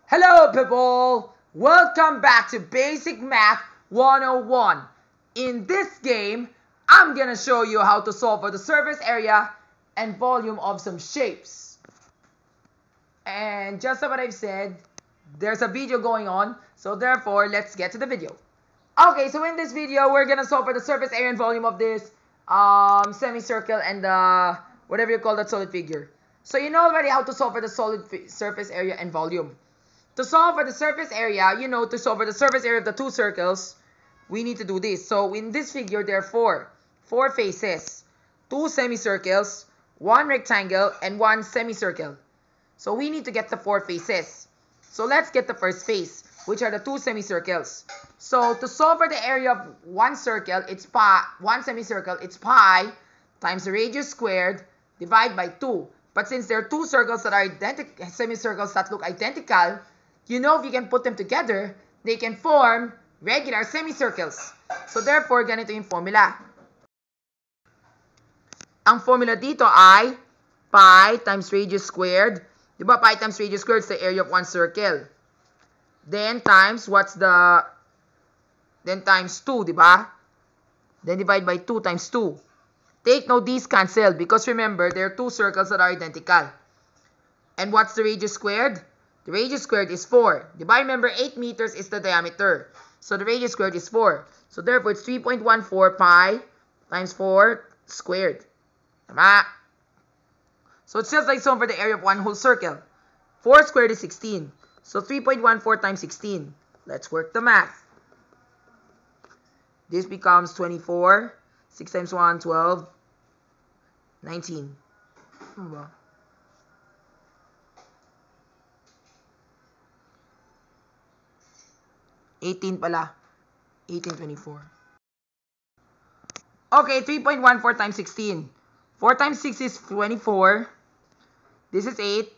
Hello people! Welcome back to Basic Math 101. In this game, I'm gonna show you how to solve for the surface area and volume of some shapes. And just like what I've said, there's a video going on, so therefore, let's get to the video. Okay, so in this video, we're gonna solve for the surface area and volume of this semicircle and whatever you call that solid figure. So you know already how to solve for the solid surface area and volume. To solve for the surface area, to solve for the surface area of the two circles, we need to do this. So in this figure, there are four faces, two semicircles, one rectangle, and one semicircle. So we need to get the four faces. So let's get the first face, which are the two semicircles. So to solve for the area of one circle, one semicircle, it's pi times the radius squared divided by 2. But since there are two circles that are semicircles that look identical, if you can put them together, they can form regular semicircles. So therefore, ganito yung formula. Ang formula dito ay pi times radius squared. Diba pi times radius squared is the area of one circle. Then times times 2, diba? Then divide by 2 times 2. Take note these cancel because remember, there are two circles that are identical. And what's the radius squared? The radius squared is 4. Diba? Remember, 8 meters is the diameter. So the radius squared is 4. So therefore, it's 3.14 pi times 4 squared. Diba? So it's just like solving for the area of one whole circle. 4 squared is 16. So 3.14 times 16. Let's work the math. This becomes 24. 6 times 1, 12. 19. Diba? 18 pala. 1824. Okay, 3.14 times 16. 4 times 6 is 24. This is 8.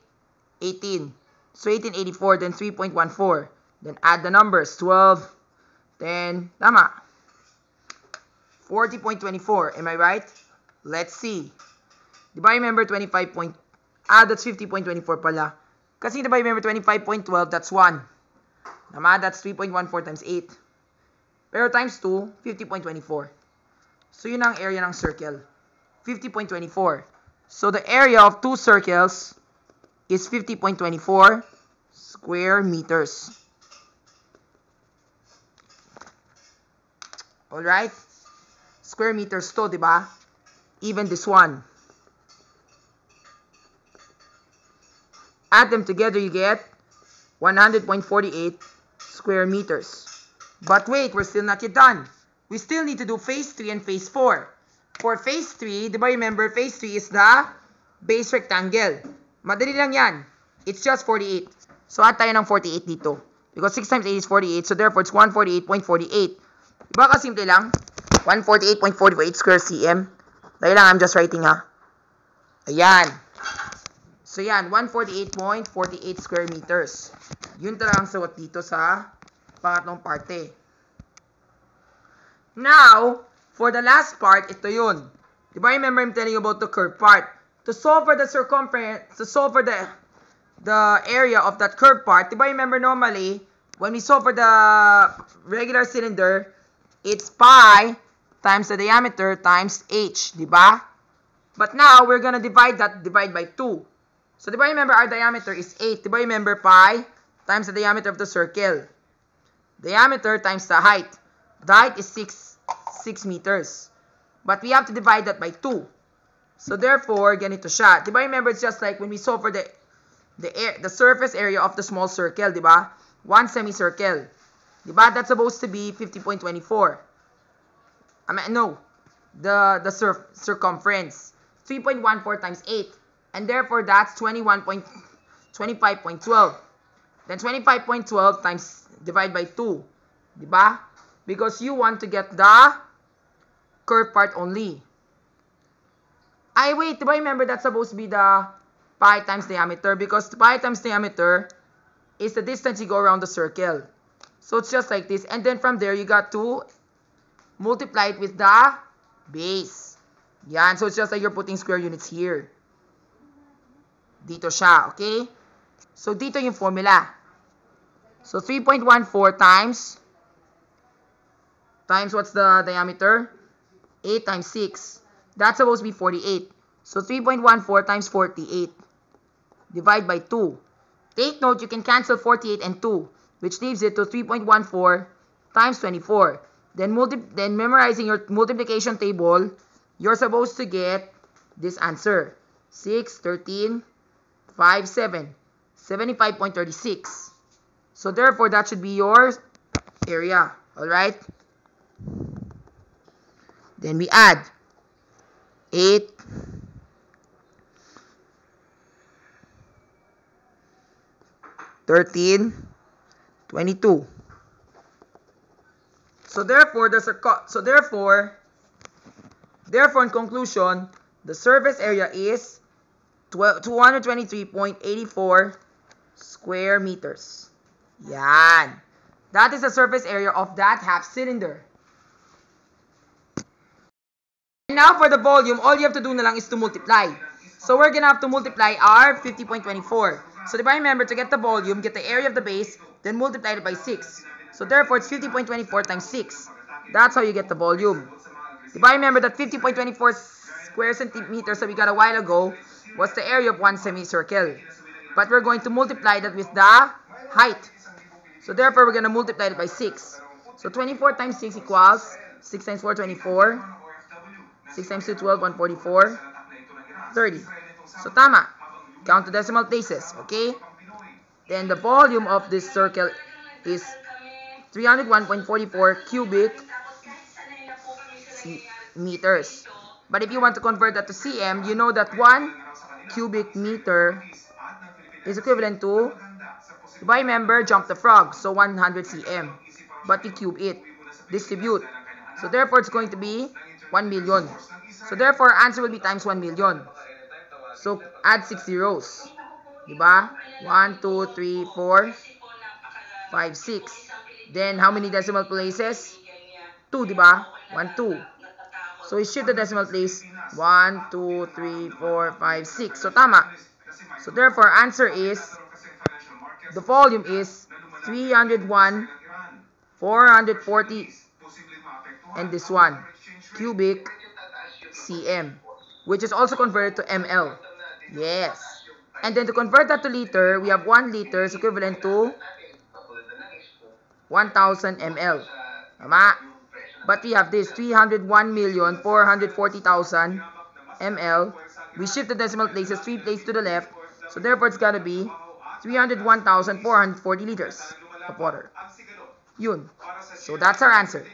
18. So 1884, then 3.14. Then add the numbers. 12. Then, tama. 40.24. Am I right? Let's see. Diba remember 25 point... that's 50.24 pala. Kasi diba remember 25.12, that's 1. Tama, that's 3.14 times 8. Pero times 2, 50.24. So, yun ang area ng circle. 50.24. So, the area of two circles is 50.24 square meters. Alright? Square meters to, diba? Even this one. Add them together, you get 100.48 square meters. But wait, we're still not yet done. We still need to do phase 3 and phase 4. For phase 3, diba remember, phase 3 is the base rectangle. Madali lang yan. It's just 48. So, add tayo ng 48 dito. Because 6 times 8 is 48. So, therefore, it's 148.48. Diba kasimple lang? 148.48 square cm. Dahil lang, I'm just writing ha. Ayan. So, yan. 148.48 square meters. Yun talagang sagot dito sa pangatlong parte. Now, for the last part, ito yun. Diba remember I'm telling you about the curved part? To solve for the circumference, to solve for the area of that curved part, diba remember normally, when we solve for the regular cylinder, it's pi times the diameter times h, diba? But now, we're gonna divide by 2. So, diba remember our diameter is 8. Diba remember pi times the diameter of the circle. Diameter times the height. The height is 6 meters. But we have to divide that by 2. So, therefore, ganito siya. Diba remember, it's just like when we solve for the surface area of the small circle, diba? One semicircle. Diba? That's supposed to be 50.24. No. The circumference. 3.14 times 8. And therefore, that's 25.12. Then 25.12 times divide by 2. Diba? Because you want to get the curved part only. Ay, wait. Diba remember that's supposed to be the pi times diameter? Because the pi times diameter is the distance you go around the circle. So, it's just like this. And then from there, you got to multiply it with the base. Yan. So, it's just like you're putting square units here. Dito siya, okay? So, dito yung formula. So 3.14 times what's the diameter? 8 times 6. That's supposed to be 48. So 3.14 times 48. Divide by 2. Take note, you can cancel 48 and 2, which leaves it to 3.14 times 24. Then memorizing your multiplication table, you're supposed to get this answer. 6, 13, 5, 7. 75.36. So therefore, that should be your area. Alright? Then we add 8, 13, 22. So therefore, in conclusion, the surface area is 223.84 square meters. Yan. That is the surface area of that half cylinder. And now for the volume, all you have to do na lang is to multiply. So we're gonna have to multiply our 50.24. So diba, remember, to get the volume, get the area of the base, then multiply it by 6. So therefore, it's 50.24 times 6. That's how you get the volume. Diba, remember that 50.24 square centimeters that we got a while ago was the area of one semicircle. But we're going to multiply that with the height. So therefore, we're going to multiply it by 6. So 24 times 6 equals 6 times 4, 24. 6 times 2, 12, 144. 30. So tama. Count the decimal places, okay? Then the volume of this circle is 301.44 cubic meters. But if you want to convert that to cm, you know that 1 cubic meter is equivalent to, if I remember, jump the frog, so 100 cm. But we cube it, distribute. So therefore, it's going to be 1 million. So therefore, answer will be times 1 million. So add 6 zeros. Diba? 1, 2, 3, 4, 5, 6. Then, how many decimal places? 2, diba? 1, 2. So, we shift the decimal place. 1, 2, 3, 4, 5, 6. So, tama. So, therefore, answer is, the volume is 301, 440, and this one, cubic cm, which is also converted to ml. Yes. And then to convert that to liter, we have 1 liter is equivalent to 1,000 ml. Tama? But we have this 301,440,000 ml. We shift the decimal places 3 places to the left. So therefore, it's gotta be 301,440 liters of water. Yun. So that's our answer.